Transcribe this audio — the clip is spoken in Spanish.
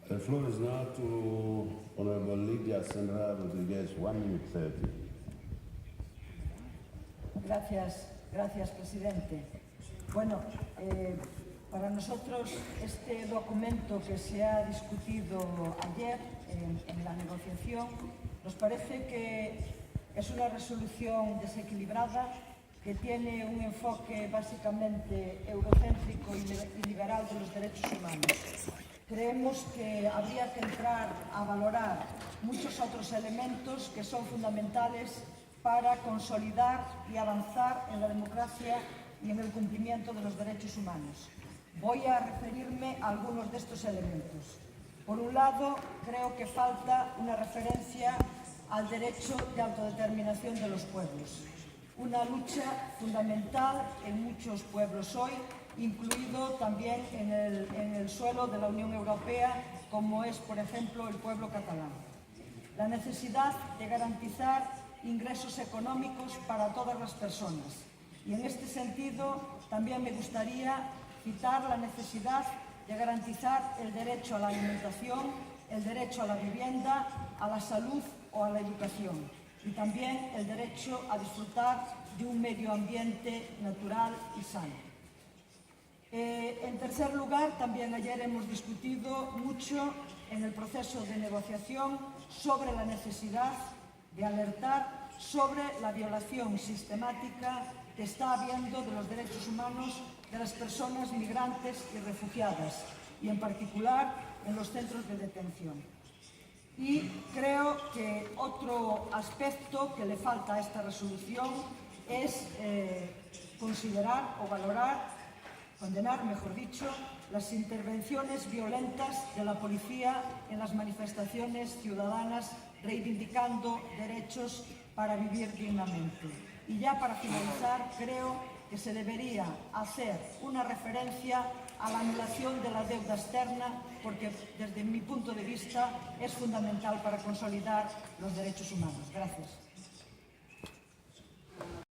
The floor is now to Honorable Lydia Senra Rodriguez, 1 minute 30. Gracias, presidente. Bueno, para nosotros este documento que se ha discutido ayer en la negociación nos parece que es una resolución desequilibrada que tiene un enfoque básicamente eurocéntrico y liberal de los derechos humanos. Creemos que habría que entrar a valorar muchos otros elementos que son fundamentales para consolidar y avanzar en la democracia y en el cumplimiento de los derechos humanos. Voy a referirme a algunos de estos elementos. Por un lado, creo que falta una referencia al derecho de autodeterminación de los pueblos, una lucha fundamental en muchos pueblos hoy, incluido también en el suelo de la Unión Europea, como es, por ejemplo, el pueblo catalán. La necesidad de garantizar ingresos económicos para todas las personas. Y en este sentido, también me gustaría citar la necesidad de garantizar el derecho a la alimentación, el derecho a la vivienda, a la salud o a la educación, y también el derecho a disfrutar de un medio ambiente natural y sano. En tercer lugar, también ayer hemos discutido mucho en el proceso de negociación sobre la necesidad de alertar sobre la violación sistemática que está habiendo de los derechos humanos de las personas migrantes y refugiadas, y en particular en los centros de detención. Y creo que otro aspecto que le falta a esta resolución es considerar o valorar, condenar, mejor dicho, las intervenciones violentas de la policía en las manifestaciones ciudadanas reivindicando derechos para vivir dignamente. Y ya para finalizar, creo que se debería hacer una referencia a la anulación de la deuda externa, porque desde mi punto de vista es fundamental para consolidar los derechos humanos. Gracias.